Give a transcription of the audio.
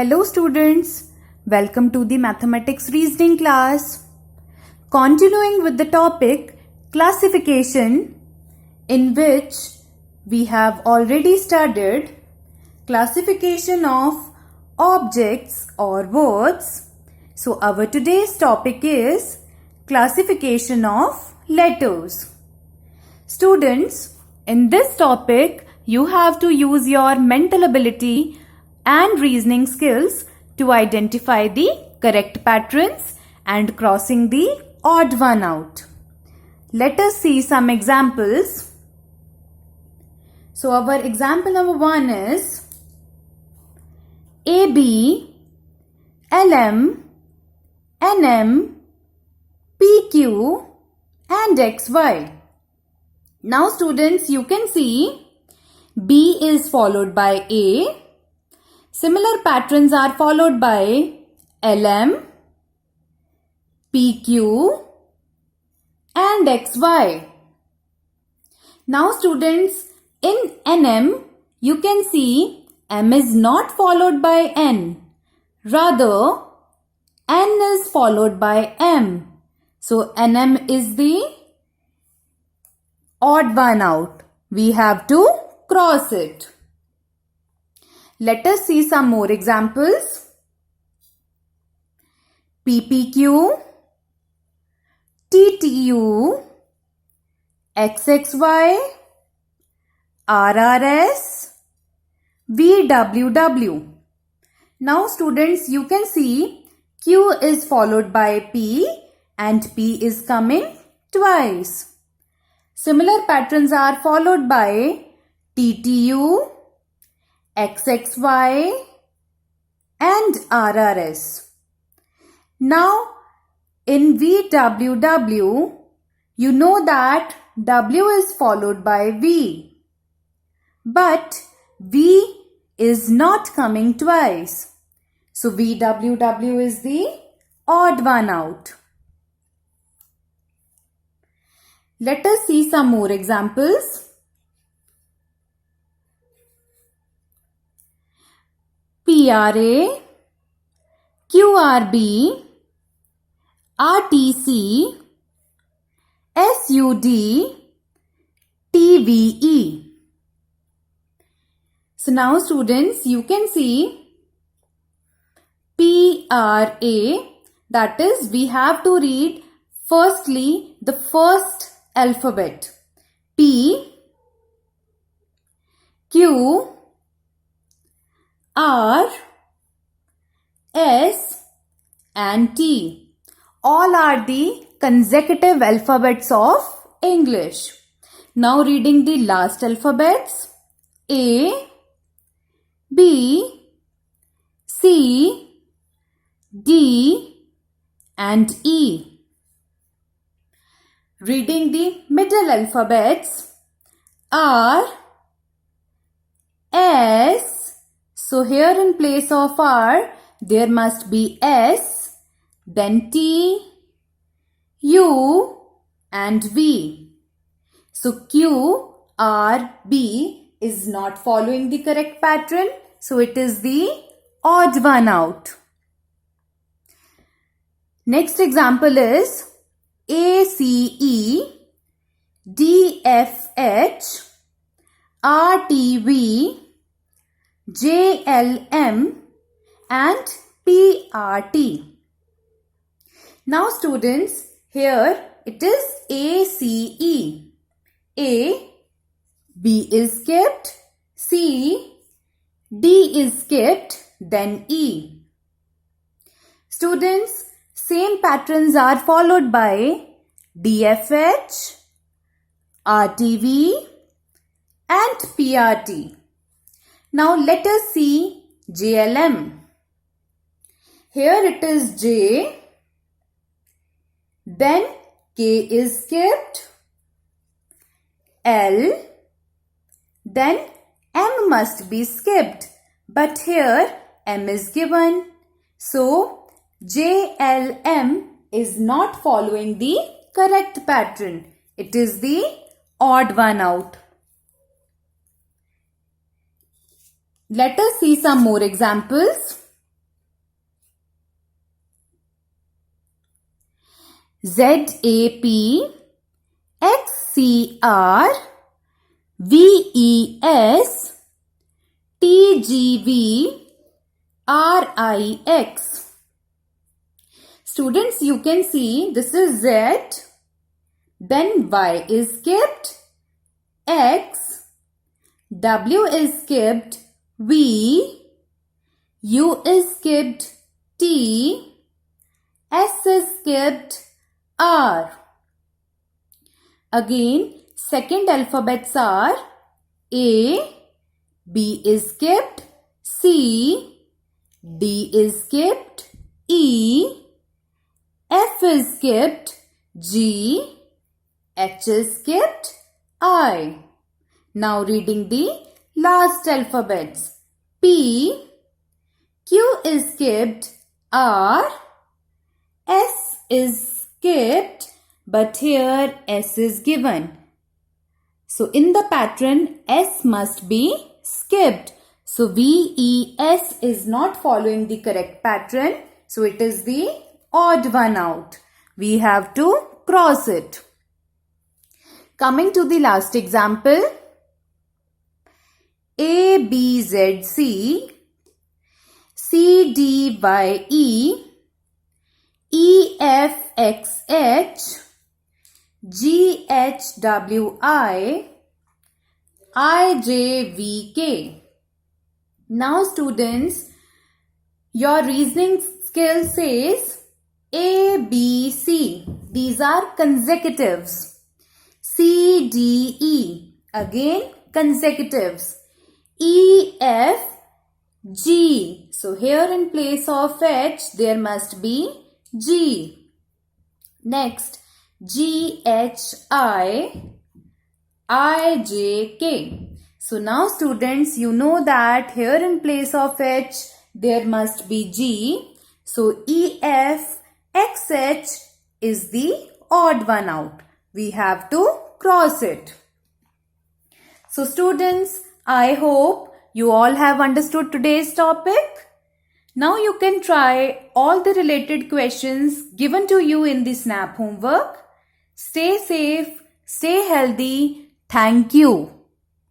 Hello students, welcome to the mathematics reasoning class. Continuing with the topic classification, in which we have already studied classification of objects or words. So our today's topic is classification of letters. Students, in this topic you have to use your mental ability and reasoning skills to identify the correct patterns and crossing the odd one out. Let us see some examples. So our example number 1 is AB, LM, NM, PQ and XY. Now students, you can see B is followed by A. Similar patterns are followed by LM, PQ and XY. Now students, in NM, you can see M is not followed by N. Rather, N is followed by M. So NM is the odd one out. We have to cross it. Let us see some more examples. PPQ, TTU, XXY, RRS, VWW. Now students, you can see Q is followed by P and P is coming twice. Similar patterns are followed by TTU, XXY and RRS. Now in VWW, you know that W is followed by V. But V is not coming twice. So VWW is the odd one out. Let us see some more examples. PRA, QRB, RTC, SUD, TVE. So now students, you can see PRA, that is, we have to read firstly the first alphabet. P, Q, R, S and T. All are the consecutive alphabets of English. Now reading the last alphabets. A, B, C, D and E. Reading the middle alphabets. R, S. So here in place of R, there must be S, then T, U and V. So Q, R, B is not following the correct pattern. So it is the odd one out. Next example is ACE, DFH, RTV, JLM and PRT. Now students, here it is ACE. A, B is skipped, C, D is skipped, then E. Students, same patterns are followed by DFH, RTV and PRT. Now let us see JLM. Here it is J, then K is skipped, L, then M must be skipped, but here M is given. So JLM is not following the correct pattern. It is the odd one out. Let us see some more examples. ZAP, XCR, VES, TGV, RIX. Students, you can see this is Z, then Y is skipped, X, W is skipped, V, U is skipped, T, S is skipped, R. Again, second alphabets are A, B is skipped, C, D is skipped, E, F is skipped, G, H is skipped, I. Now reading the last alphabets. P, Q is skipped, R, S is skipped, but here S is given. So in the pattern, S must be skipped. So VES is not following the correct pattern. So it is the odd one out. We have to cross it. Coming to the last example. ABZC, CDYE, EFXH, GHWI, IJVK. Now students, your reasoning skill says ABC. These are consecutives. CDE. Again consecutives. EFG. So here in place of H there must be G. Next GHI, IJK. So now students, you know that here in place of H there must be G. So EFXH is the odd one out. We have to cross it. So students, I hope you all have understood today's topic. Now you can try all the related questions given to you in the SNAP homework. Stay safe, stay healthy. Thank you.